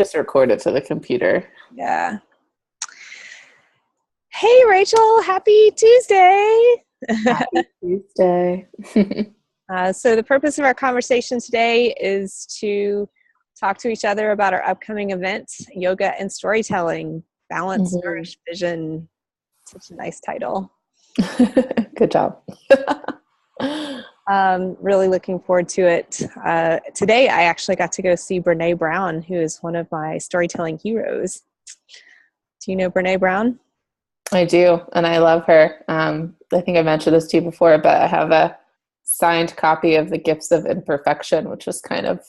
Just record it to the computer. Yeah. Hey, Rachel, happy Tuesday. Happy Tuesday. So the purpose of our conversation today is to talk to each other about our upcoming event, Yoga and Storytelling, Balance, Nourish, Vision. Such a nice title. Good job. Really looking forward to it. Today, I actually got to go see Brene Brown, who is one of my storytelling heroes. Do you know Brene Brown? I do, and I love her. I think I mentioned this to you before, but I have a signed copy of The Gifts of Imperfection, which was kind of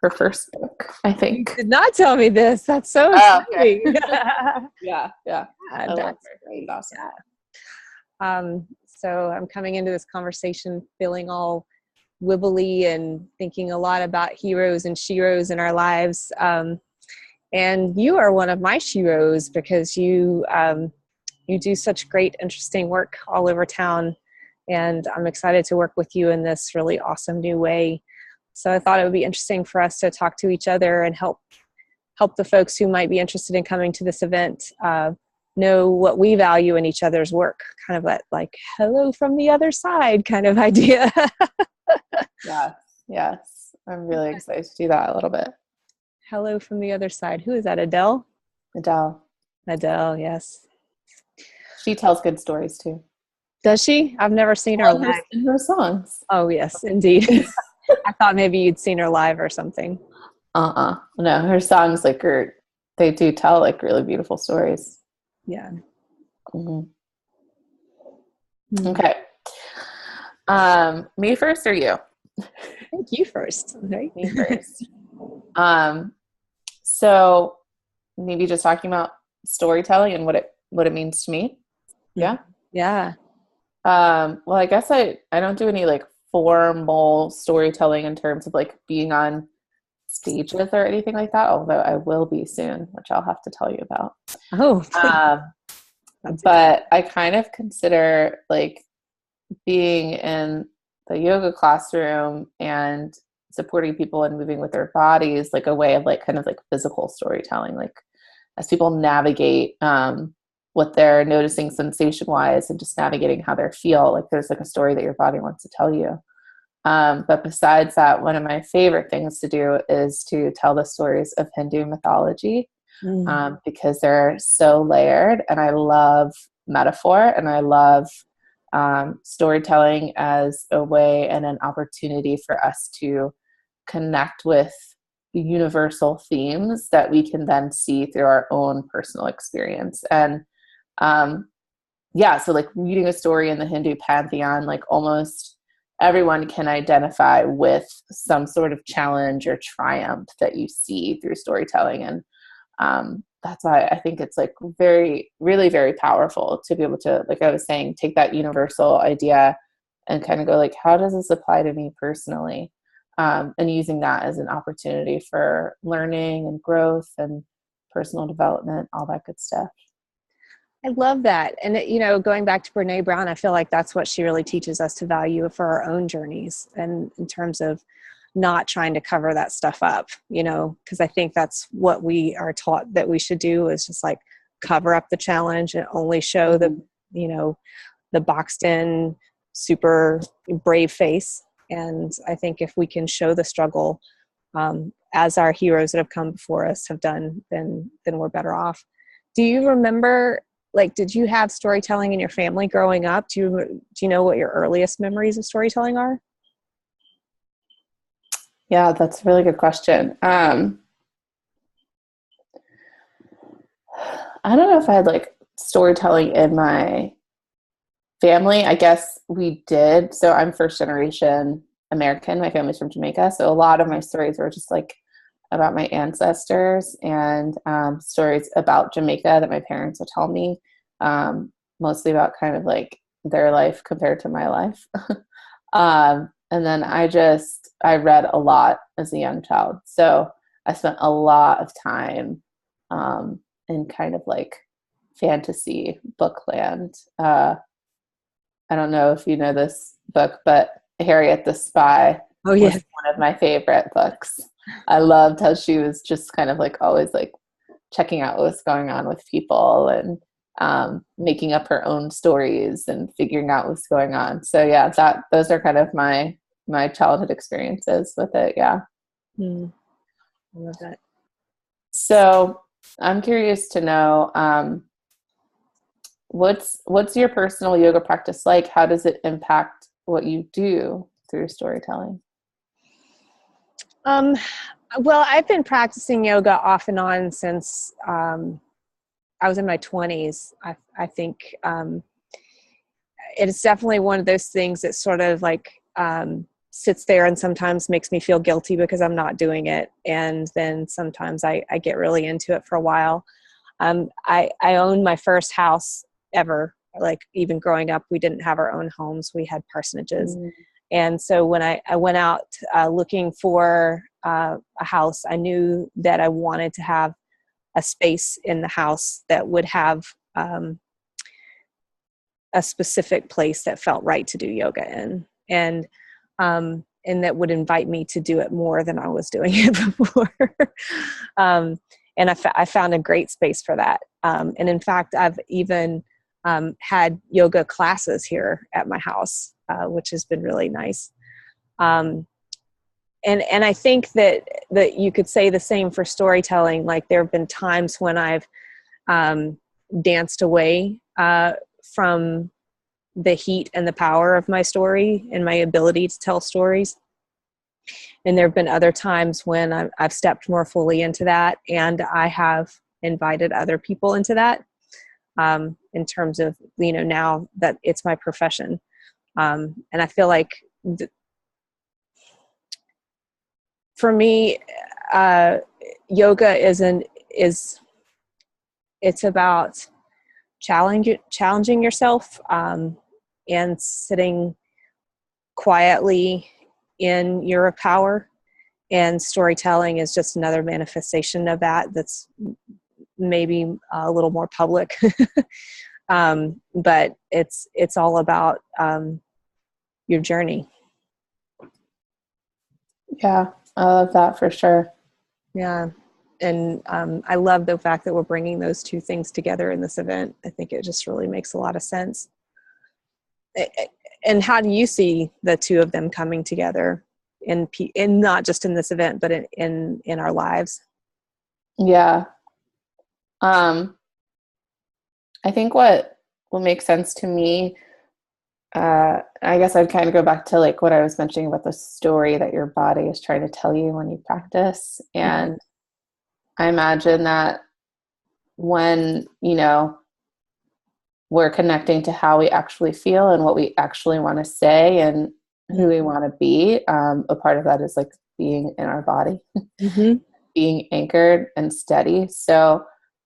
her first book, I think. You did not tell me this. That's so exciting. Okay. Yeah. I love That's her. great. Awesome. Yeah. So I'm coming into this conversation feeling all wibbly and thinking a lot about heroes and sheroes in our lives. And you are one of my sheroes because you do such great, interesting work all over town. And I'm excited to work with you in this really awesome new way. So I thought it would be interesting for us to talk to each other and help the folks who might be interested in coming to this event know what we value in each other's work, kind of that like hello from the other side kind of idea. Yes. I'm really excited to do that a little bit. Hello from the other side. Who is that? Adele? Adele, yes. She tells good stories too. Does she? I've never seen her live. In her songs. Oh, yes, indeed. I thought maybe you'd seen her live or something. No, her songs they do tell like really beautiful stories. Yeah. Mm-hmm. Okay. Me first or you? I think you first. Okay. Me first. So maybe just talking about storytelling and what it means to me. Yeah. Yeah. Well, I guess I don't do any like formal storytelling in terms of like being on stages or anything like that, although I will be soon, which I'll have to tell you about. Oh. But I kind of consider like being in the yoga classroom and supporting people and moving with their bodies like a way of like kind of like physical storytelling, like as people navigate what they're noticing sensation wise and just navigating how they feel, like there's like a story that your body wants to tell you. But besides that, one of my favorite things to do is to tell the stories of Hindu mythology because they're so layered, and I love metaphor, and I love storytelling as a way and an opportunity for us to connect with universal themes that we can then see through our own personal experience. And so like reading a story in the Hindu pantheon, like almost everyone can identify with some sort of challenge or triumph that you see through storytelling. And that's why I think it's like very, really very powerful to be able to, like I was saying, take that universal idea and kind of go like, how does this apply to me personally? And using that as an opportunity for learning and growth and personal development, all that good stuff. I love that. And, going back to Brene Brown, I feel like that's what she really teaches us to value for our own journeys, and in terms of not trying to cover that stuff up, because I think that's what we are taught that we should do, is just like cover up the challenge and only show the boxed in, super brave face. And I think if we can show the struggle as our heroes that have come before us have done, then we're better off. Do you remember, like, did you have storytelling in your family growing up? Do you know what your earliest memories of storytelling are? Yeah, that's a really good question. I don't know if I had like storytelling in my family. I guess we did. So I'm first generation American. My family's from Jamaica. So a lot of my stories were just like about my ancestors and stories about Jamaica that my parents would tell me, mostly about kind of like their life compared to my life. And then I read a lot as a young child. So I spent a lot of time in kind of like fantasy bookland. I don't know if you know this book, but Harriet the Spy was one of my favorite books. I loved how she was just kind of like always like checking out what's going on with people and making up her own stories and figuring out what's going on. So yeah, those are kind of my childhood experiences with it. Yeah. Mm, I love that. So I'm curious to know, what's your personal yoga practice like? How does it impact what you do through storytelling? Um, well, I've been practicing yoga off and on since I was in my 20s. I think it's definitely one of those things that sort of like sits there and sometimes makes me feel guilty because I'm not doing it. And then sometimes I get really into it for a while. I owned my first house ever. Like even growing up, we didn't have our own homes. We had parsonages. Mm. And so when I went out looking for a house, I knew that I wanted to have a space in the house that would have a specific place that felt right to do yoga in. And that would invite me to do it more than I was doing it before. And I found a great space for that. And in fact, I've even had yoga classes here at my house, which has been really nice. And I think that you could say the same for storytelling. Like there have been times when I've danced away from the heat and the power of my story and my ability to tell stories. And there have been other times when I've stepped more fully into that, and I have invited other people into that in terms of, now that it's my profession. And I feel like for me, yoga is it's about challenging yourself and sitting quietly in your power. And storytelling is just another manifestation of that. That's maybe a little more public, but it's all about your journey. Yeah, I love that for sure. Yeah. And I love the fact that we're bringing those two things together in this event. I think it just really makes a lot of sense. And how do you see the two of them coming together in not just in this event, but in our lives? Yeah. Um, I think what makes sense to me, I guess I'd kind of go back to like what I was mentioning about the story that your body is trying to tell you when you practice. Mm-hmm. And I imagine that when, we're connecting to how we actually feel and what we actually want to say and who we want to be, a part of that is like being in our body, Mm-hmm. being anchored and steady. So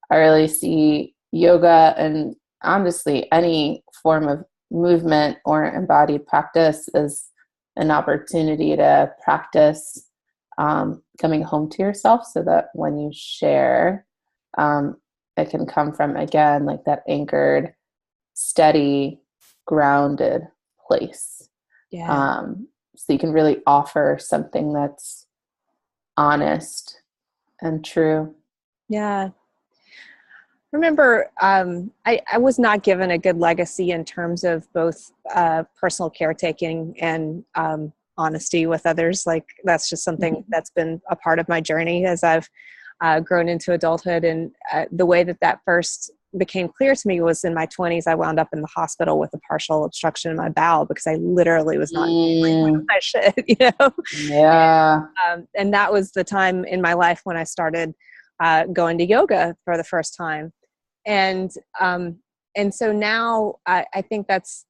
I really see yoga and honestly any form of movement or embodied practice as an opportunity to practice coming home to yourself so that when you share, it can come from, again, like that anchored, steady, grounded place. Yeah. So you can really offer something that's honest and true. Yeah. Remember, I was not given a good legacy in terms of both personal caretaking and honesty with others. Like that's just something that's been a part of my journey as I've grown into adulthood. And the way that first became clear to me was in my 20s. I wound up in the hospital with a partial obstruction in my bowel because I literally was not doing what I should, Yeah. And that was the time in my life when I started going to yoga for the first time. And so now I think that's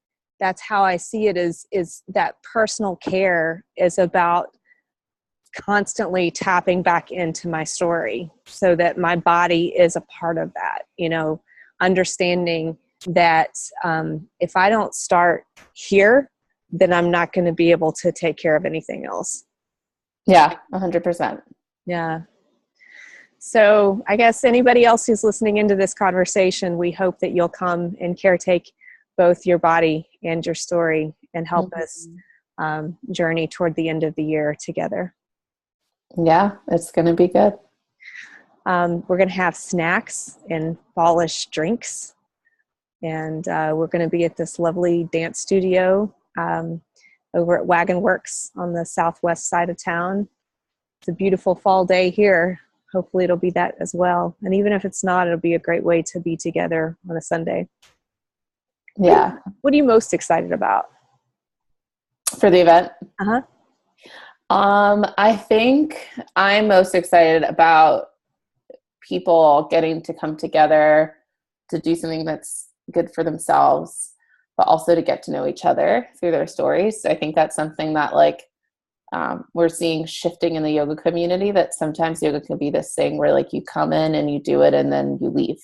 how I see it is that personal care is about constantly tapping back into my story so that my body is a part of that, understanding that if I don't start here, then I'm not going to be able to take care of anything else. Yeah, 100%. Yeah. So I guess anybody else who's listening into this conversation, we hope that you'll come and caretake both your body and your story and help us journey toward the end of the year together. Yeah, it's going to be good. We're going to have snacks and fallish drinks. And we're going to be at this lovely dance studio over at Wagon Works on the southwest side of town. It's a beautiful fall day here. Hopefully it'll be that as well. And even if it's not, it'll be a great way to be together on a Sunday. Yeah. What are you most excited about? For the event? Uh-huh. I think I'm most excited about people getting to come together to do something that's good for themselves, but also to get to know each other through their stories. I think that's something that we're seeing shifting in the yoga community, that sometimes yoga can be this thing where like you come in and you do it and then you leave.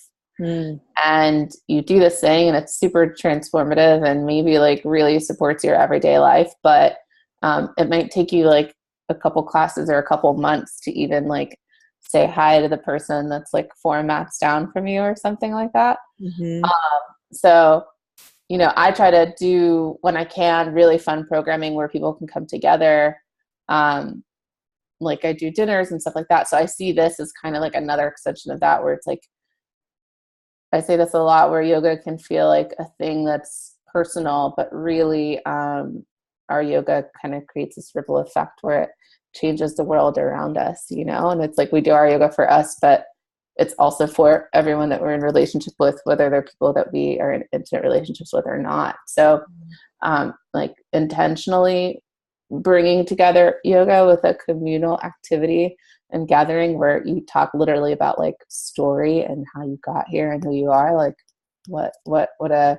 And you do this thing and it's super transformative and maybe like really supports your everyday life, but it might take you like a couple classes or a couple months to even like say hi to the person that's like 4 mats down from you or something like that. So, I try to do, when I can, really fun programming where people can come together. Like I do dinners and stuff like that. So I see this as kind of like another extension of that, where it's like, I say this a lot, where yoga can feel like a thing that's personal, but really our yoga kind of creates this ripple effect where it changes the world around us, and it's like we do our yoga for us, but it's also for everyone that we're in relationship with, whether they're people that we are in intimate relationships with or not. So like intentionally bringing together yoga with a communal activity and gathering where you talk literally about like story and how you got here and who you are, like what a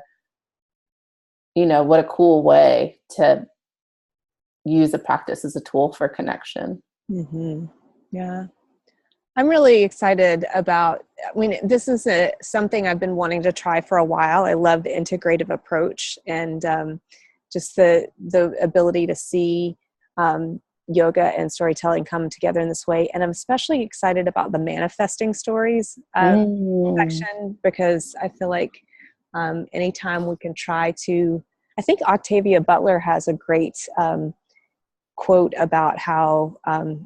what a cool way to use a practice as a tool for connection. Yeah, I'm really excited about, this is something I've been wanting to try for a while. I love the integrative approach and just the ability to see yoga and storytelling come together in this way. And I'm especially excited about the manifesting stories section, because I feel like anytime we can try to, I think Octavia Butler has a great quote about how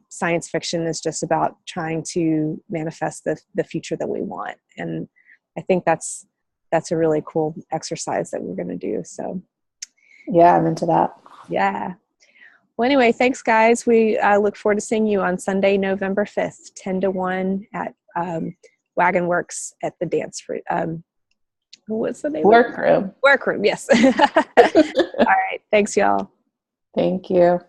science fiction is just about trying to manifest the future that we want. And I think that's a really cool exercise that we're going to do. So yeah, I'm into that. Yeah. Well, anyway, thanks guys. We look forward to seeing you on Sunday, November 5th, 10 to 1 at Wagon Works at the dance. What's the name? Workroom. Workroom, yes. All right. Thanks, y'all. Thank you.